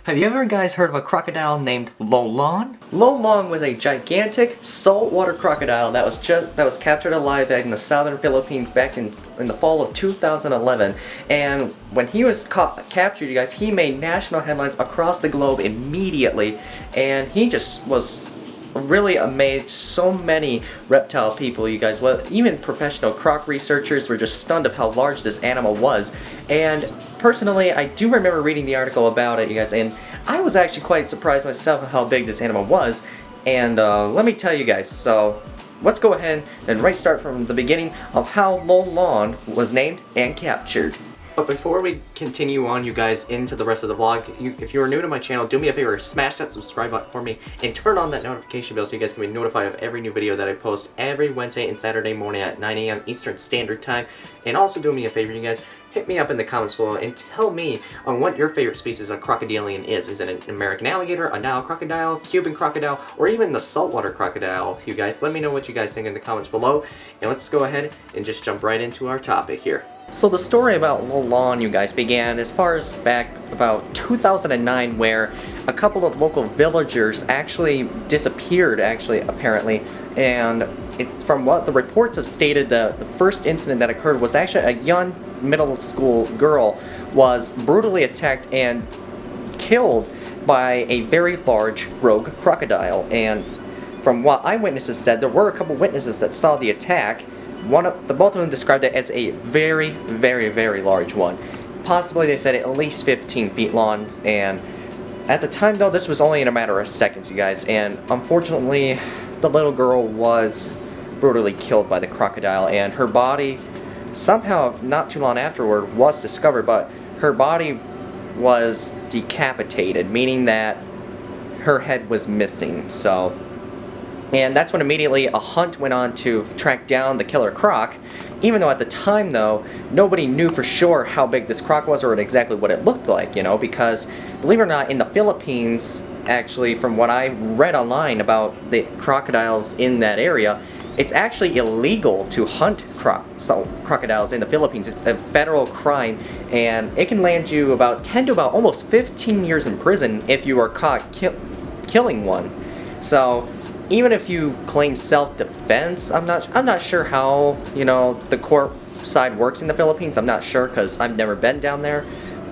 Have you ever guys heard of a crocodile named Lolon? Lolong was a gigantic saltwater crocodile that was captured alive in the southern Philippines back in the fall of 2011. And when he was captured, you guys, he made national headlines across the globe immediately, and he just was really amazed so many reptile people, you guys. Well, even professional croc researchers were just stunned of how large this animal was. And personally, I do remember reading the article about it, you guys, and I was actually quite surprised myself at how big this animal was. And let me tell you guys, so let's go ahead and start from the beginning of how Lolon was named and captured. But before we continue on, you guys, into the rest of the vlog, if you are new to my channel, do me a favor, smash that subscribe button for me, and turn on that notification bell so you guys can be notified of every new video that I post every Wednesday and Saturday morning at 9 a.m. Eastern Standard Time. And also do me a favor, you guys, hit me up in the comments below and tell me on what your favorite species of crocodilian is. Is it an American alligator, a Nile crocodile, Cuban crocodile, or even the saltwater crocodile? You guys, let me know what you guys think in the comments below, and let's go ahead and just jump right into our topic here. So the story about Lolon, you guys, began as far as back about 2009, where a couple of local villagers actually disappeared, apparently, and from what the reports have stated, the first incident that occurred was actually a young middle school girl was brutally attacked and killed by a very large rogue crocodile. And from what eyewitnesses said, there were a couple witnesses that saw the attack. Both of them described it as a very, very, very large one. Possibly, they said, at least 15 feet long, and at the time, though, this was only in a matter of seconds, you guys, and unfortunately, the little girl was brutally killed by the crocodile, and her body, somehow, not too long afterward, was discovered, but her body was decapitated, meaning that her head was missing, so... And that's when immediately a hunt went on to track down the killer croc, even though at the time, though, nobody knew for sure how big this croc was or exactly what it looked like, you know, because, believe it or not, in the Philippines, actually, from what I read online about the crocodiles in that area, it's actually illegal to hunt crocodiles in the Philippines. It's a federal crime, and it can land you about 10 to about almost 15 years in prison if you are caught killing one. So... even if you claim self-defense, I'm not sure how, you know, the court side works in the Philippines. I'm not sure because I've never been down there.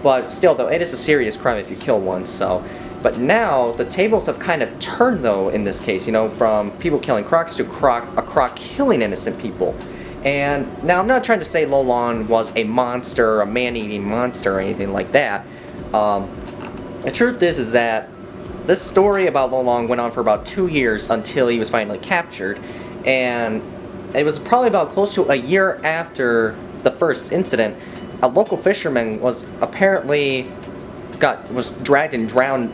But still, though, it is a serious crime if you kill one, so... But now, the tables have kind of turned, though, in this case, you know, from people killing crocs to a croc killing innocent people. And now, I'm not trying to say Lolon was a monster, a man-eating monster, or anything like that. The truth is that this story about Lolong went on for about 2 years until he was finally captured, and it was probably about close to a year after the first incident. A local fisherman was apparently dragged and drowned.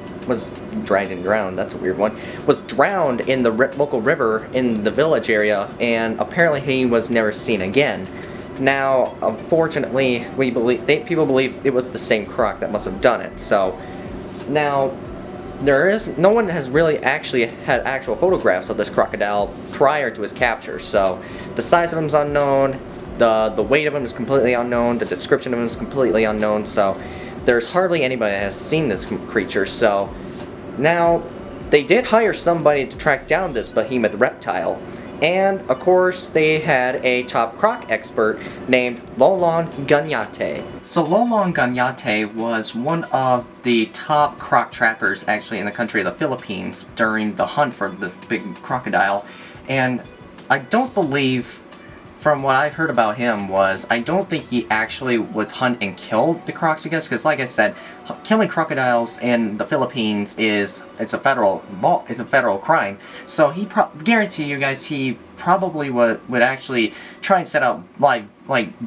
That's a weird one. Was drowned in the local river in the village area, and apparently he was never seen again. Now, unfortunately, people believe it was the same croc that must have done it. So now, no one has really actually had actual photographs of this crocodile prior to his capture, so the size of him is unknown, the weight of him is completely unknown, the description of him is completely unknown, so there's hardly anybody that has seen this creature. So now they did hire somebody to track down this behemoth reptile, and of course they had a top croc expert named Lolon Ganyate. So Lolon Ganyate was one of the top croc trappers actually in the country of the Philippines during the hunt for this big crocodile, and I don't believe, from what I've heard about him, I don't think he actually would hunt and kill the crocs, I guess, because like I said, killing crocodiles in the Philippines it's a federal law, it's a federal crime. So he guarantee you guys he probably would actually try and set up like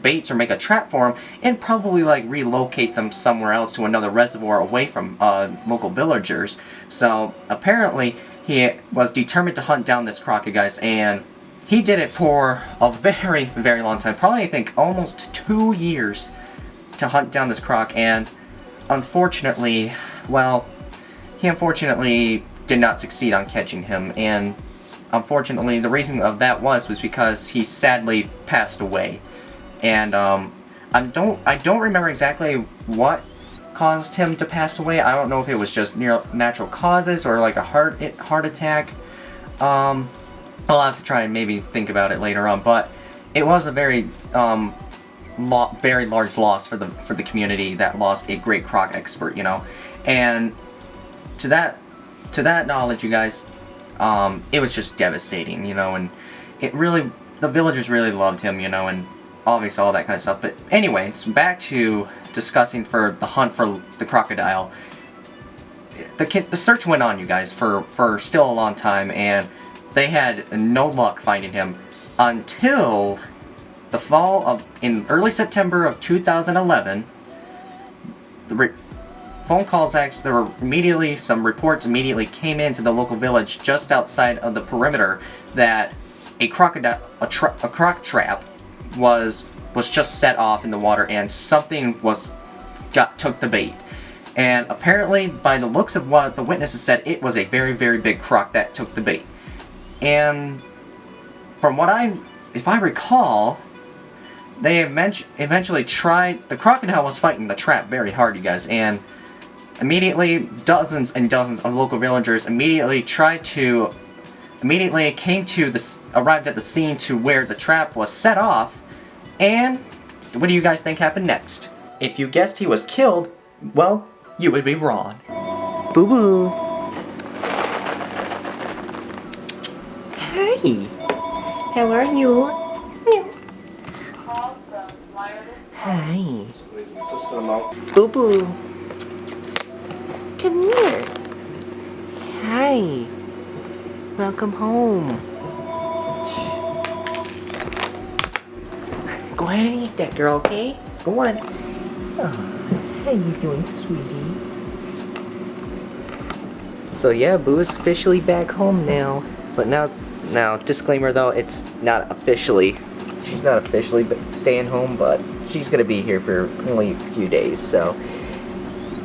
baits or make a trap for him, and probably like relocate them somewhere else to another reservoir away from local villagers. So apparently he was determined to hunt down this croc, you guys, and he did it for a very, very long time. Probably, I think, almost 2 years to hunt down this croc, and unfortunately, well, he unfortunately did not succeed on catching him, and unfortunately, the reason of that was because he sadly passed away. And I don't remember exactly what caused him to pass away. I don't know if it was just natural causes or like a heart attack. I'll have to try and maybe think about it later on, but it was a very very large loss for the community that lost a great croc expert, you know. And to that knowledge, you guys, it was just devastating, you know, and the villagers really loved him, you know, and obviously all that kind of stuff. But anyways, back to discussing for the hunt for the crocodile. The search went on, you guys, for still a long time, and they had no luck finding him until the in early September of 2011. Phone calls, there were some reports immediately came into the local village just outside of the perimeter that a croc trap was just set off in the water, and something took the bait. And apparently, by the looks of what the witnesses said, it was a very, very big croc that took the bait. And from if I recall, they eventually tried. The crocodile was fighting the trap very hard, you guys, and immediately dozens and dozens of local villagers arrived at the scene to where the trap was set off. And what do you guys think happened next? If you guessed he was killed, well, you would be wrong. Boo boo. Hi. How are you? Hi. Boo boo. Come here. Hi. Welcome home. Go ahead and eat that, girl, okay? Go on. Oh, how you doing, sweetie? So yeah, Boo is officially back home now. But now, disclaimer though, it's not officially. She's not officially staying home, but she's gonna be here for only a few days, so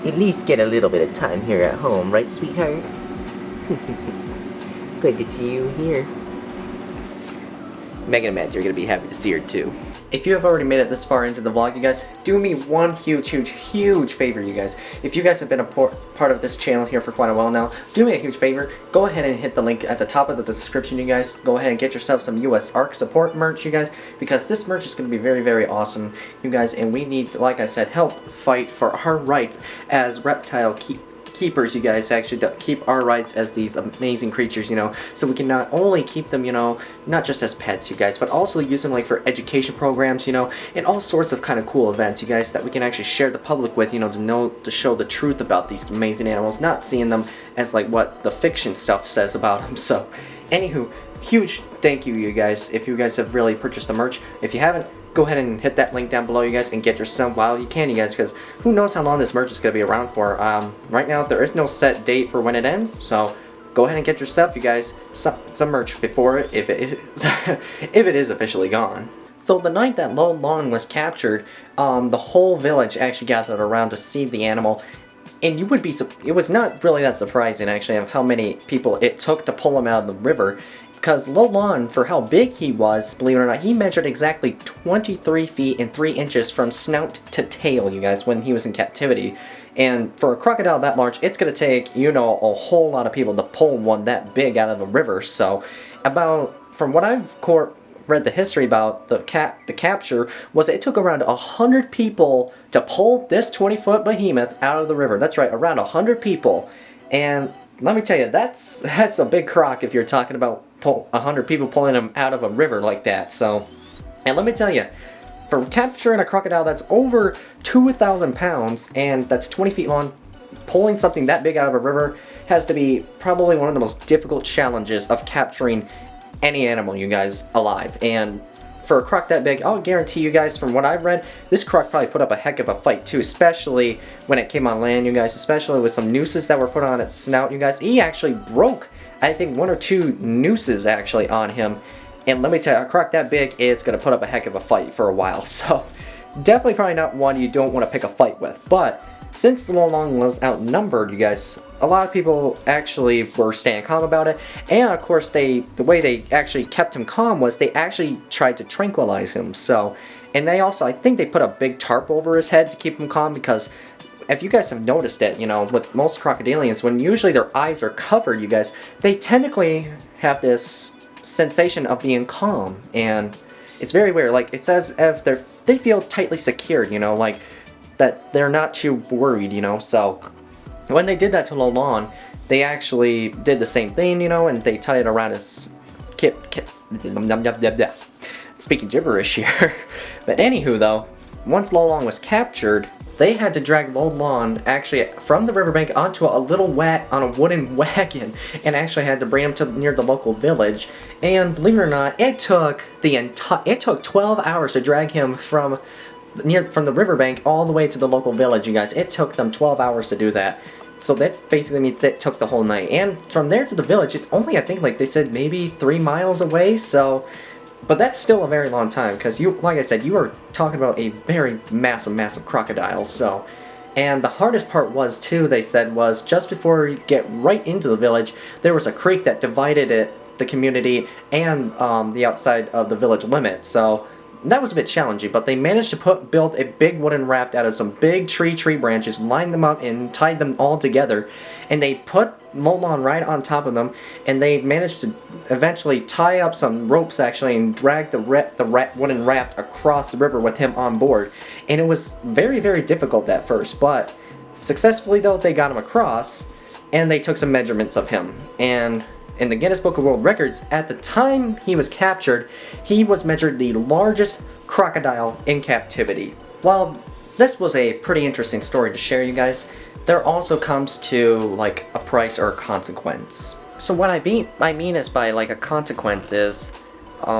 at least get a little bit of time here at home, right, sweetheart? Good to see you here. Megan and Mads are gonna be happy to see her too. If you have already made it this far into the vlog, you guys, do me one huge favor, you guys. If you guys have been a part of this channel here for quite a while now, do me a huge favor. Go ahead and hit the link at the top of the description, you guys. Go ahead and get yourself some US ARC support merch, you guys, because this merch is going to be very, very awesome, you guys. And we need, like I said, help fight for our rights as reptile keepers, you guys, actually to keep our rights as these amazing creatures, you know, so we can not only keep them, you know, not just as pets, you guys, but also use them like for education programs, you know, and all sorts of kind of cool events, you guys, that we can actually share the public with, you know, to show the truth about these amazing animals, not seeing them as like what the fiction stuff says about them. So anywho, huge thank you, you guys, if you guys have really purchased the merch. If you haven't, go ahead and hit that link down below, you guys, and get yourself while you can, you guys, because who knows how long this merch is going to be around for. Right now, there is no set date for when it ends, so go ahead and get yourself, you guys, some merch before it, if it is officially gone. So the night that Lo Lon was captured, the whole village actually gathered around to see the animal. And you would be, it was not really that surprising, actually, of how many people it took to pull him out of the river. Because Lo Lon, for how big he was, believe it or not, he measured exactly 23 feet and 3 inches from snout to tail, you guys, when he was in captivity. And for a crocodile that large, it's going to take, you know, a whole lot of people to pull one that big out of a river. So, from what I've read the history about the capture, was it took around 100 people to pull this 20-foot behemoth out of the river. That's right, around 100 people. And let me tell you, that's a big croc if you're talking about 100 people pulling him out of a river like that. So, and let me tell you, for capturing a crocodile that's over 2,000 pounds and that's 20 feet long, pulling something that big out of a river has to be probably one of the most difficult challenges of capturing any animal, you guys, alive. And for a croc that big, I'll guarantee you guys, from what I've read, this croc probably put up a heck of a fight too, especially when it came on land, you guys, especially with some nooses that were put on its snout, you guys. He actually broke, I think, 1 or 2 nooses actually on him. And let me tell you, a croc that big is going to put up a heck of a fight for a while. So definitely probably not one you don't want to pick a fight with. But since Lo Lon was outnumbered, you guys, a lot of people actually were staying calm about it. And of course, the way they actually kept him calm was they actually tried to tranquilize him. So, and they also, I think they put a big tarp over his head to keep him calm, because if you guys have noticed it, you know, with most crocodilians, when usually their eyes are covered, you guys, they technically have this sensation of being calm, and it's very weird. Like, it's as if they feel tightly secured, you know, like that they're not too worried, you know. So when they did that to Lolon, they actually did the same thing, you know, and they tied it around his speaking gibberish here. But anywho, though, once Lolon was captured, they had to drag Lolon actually from the riverbank onto a on a wooden wagon, and actually had to bring him to near the local village. And believe it or not, it took 12 hours to drag him from the riverbank all the way to the local village, you guys. It took them 12 hours to do that. So that basically means it took the whole night. And from there to the village, it's only, I think, like they said, maybe 3 miles away. So, but that's still a very long time, because you, like I said, you are talking about a very massive crocodile. So, and the hardest part was too, they said, was just before you get right into the village, there was a creek that divided the community and the outside of the village limit. So that was a bit challenging, but they managed to build a big wooden raft out of some big tree branches, lined them up and tied them all together, and they put Lolon right on top of them, and they managed to eventually tie up some ropes actually and drag the wooden raft across the river with him on board. And it was very difficult at first, but successfully though, they got him across, and they took some measurements of him. And in the Guinness Book of World Records, at the time he was captured, he was measured the largest crocodile in captivity. While this was a pretty interesting story to share, you guys, there also comes to like a price or a consequence. So what I mean is by like a consequence is,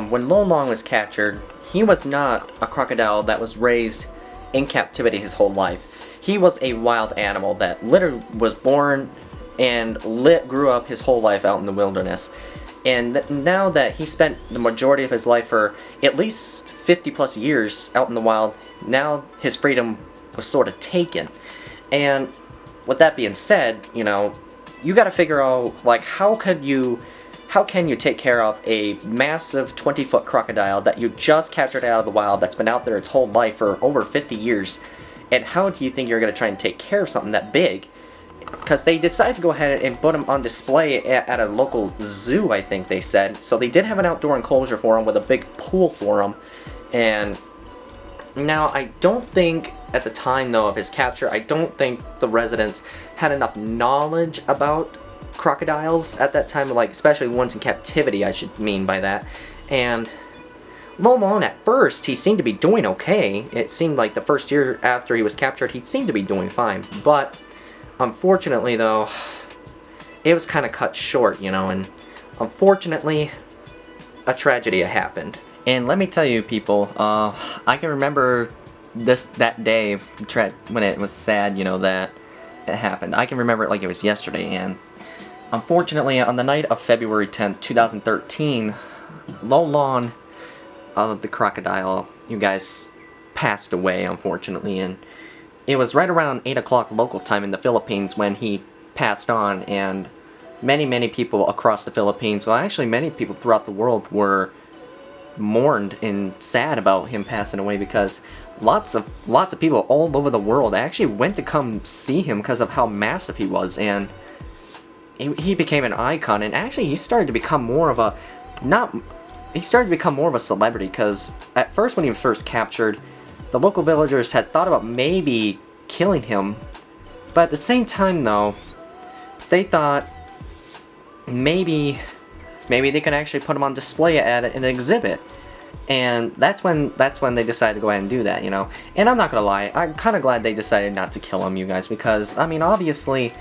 when Lolon was captured, he was not a crocodile that was raised in captivity his whole life. He was a wild animal that literally was born and grew up his whole life out in the wilderness. And now that he spent the majority of his life, for at least 50 plus years out in the wild, now his freedom was sort of taken. And with that being said, you know, you gotta figure out, like, how can you take care of a massive 20-foot crocodile that you just captured out of the wild, that's been out there its whole life for over 50 years, and how do you think you're gonna try and take care of something that big? Because they decided to go ahead and put him on display at a local zoo, I think they said. So they did have an outdoor enclosure for him with a big pool for him. And now I don't think, at the time though of his capture, I don't think the residents had enough knowledge about crocodiles at that time, like especially ones in captivity, I should mean by that. And Lolon, at first, he seemed to be doing okay. It seemed like the first year after he was captured, he seemed to be doing fine. But unfortunately, though, it was kind of cut short, you know, and unfortunately, a tragedy happened. And let me tell you, people, I can remember that day when it was sad, you know, that it happened. I can remember it like it was yesterday, and unfortunately, on the night of February 10th, 2013, Lolon, the crocodile, you guys, passed away, unfortunately, and it was right around 8 o'clock local time in the Philippines when he passed on, and many people across the Philippines, well actually many people throughout the world, were mourned and sad about him passing away, because lots of people all over the world actually went to come see him because of how massive he was, and he became an icon. And actually he started to become more of a celebrity, because at first when he was first captured, the local villagers had thought about maybe killing him, but at the same time though, they thought maybe they could actually put him on display at an exhibit. And that's when they decided to go ahead and do that, you know. And I'm not gonna lie, I'm kind of glad they decided not to kill him, you guys, because, I mean, obviously,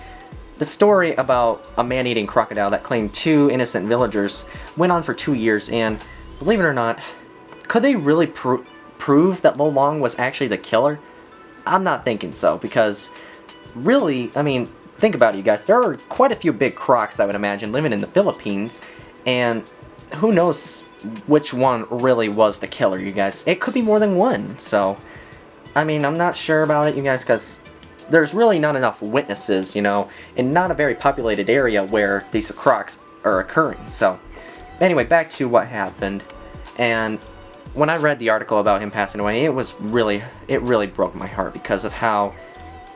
the story about a man-eating crocodile that claimed 2 innocent villagers went on for 2 years, and believe it or not, could they really prove that Lolon was actually the killer? I'm not thinking so, because really, I mean, think about it, you guys. There are quite a few big crocs, I would imagine, living in the Philippines, and who knows which one really was the killer, you guys. It could be more than one, so, I mean, I'm not sure about it, you guys, because there's really not enough witnesses, you know, and not a very populated area where these crocs are occurring. So, anyway, back to what happened, and when I read the article about him passing away, it really broke my heart, because of how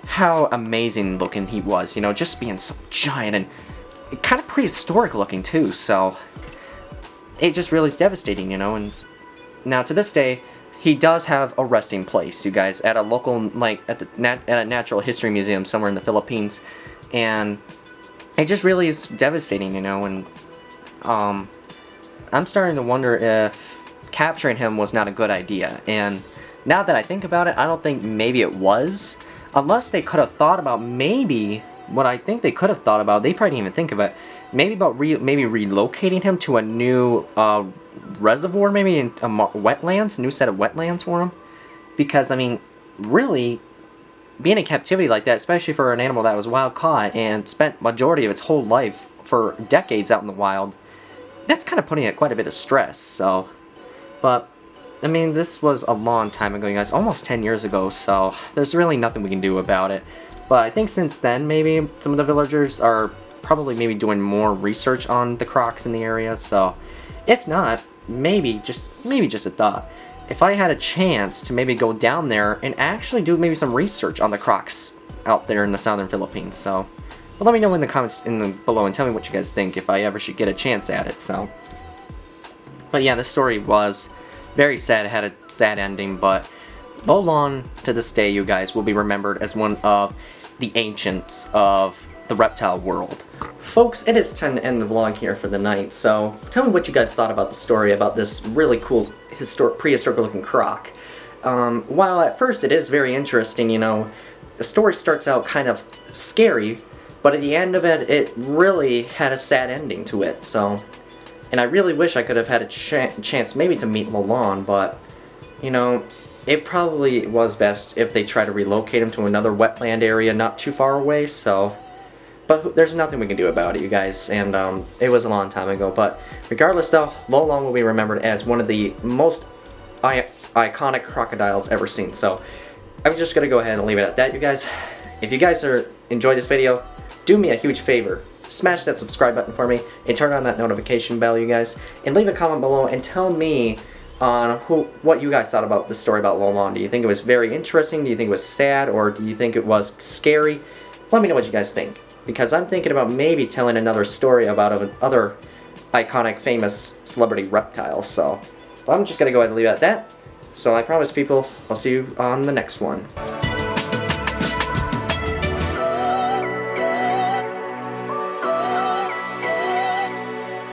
how amazing looking he was, you know, just being so giant and kind of prehistoric looking too, so it just really is devastating, you know. And now to this day, he does have a resting place, you guys, at a local, like, at a natural history museum somewhere in the Philippines, and it just really is devastating, you know. And I'm starting to wonder if capturing him was not a good idea, and now that I think about it, I don't think maybe it was, unless they could have thought about maybe what I think they could have thought about. They probably didn't even think of it. Maybe about maybe relocating him to a new reservoir, maybe in wetlands, new set of wetlands for him. Because I mean, really, being in captivity like that, especially for an animal that was wild caught and spent majority of its whole life for decades out in the wild, that's kind of putting it quite a bit of stress. So, but I mean, this was a long time ago, you guys, almost 10 years ago, so there's really nothing we can do about it. But I think since then, maybe some of the villagers are probably maybe doing more research on the crocs in the area, so if not, maybe just a thought. If I had a chance to maybe go down there and actually do maybe some research on the crocs out there in the southern Philippines, so but let me know in the comments below and tell me what you guys think if I ever should get a chance at it. So, but yeah, this story was very sad. It had a sad ending, but Lolon to this day, you guys, will be remembered as one of the ancients of the reptile world. Folks, it is time to end the vlog here for the night, so tell me what you guys thought about the story about this really cool prehistoric looking croc. While at first it is very interesting, you know, the story starts out kind of scary, but at the end of it, it really had a sad ending to it, so. And I really wish I could have had a chance maybe to meet Lolon, but, you know, it probably was best if they try to relocate him to another wetland area not too far away, so. But there's nothing we can do about it, you guys, and it was a long time ago. But regardless, though, Lolon will be remembered as one of the most iconic crocodiles ever seen. So I'm just going to go ahead and leave it at that, you guys. If you guys enjoyed this video, do me a huge favor. Smash that subscribe button for me and turn on that notification bell, you guys. And leave a comment below and tell me on what you guys thought about the story about Lolon. Do you think it was very interesting? Do you think it was sad? Or do you think it was scary? Let me know what you guys think, because I'm thinking about maybe telling another story about another iconic, famous celebrity reptile. So, but I'm just going to go ahead and leave it at that. So I promise, people, I'll see you on the next one.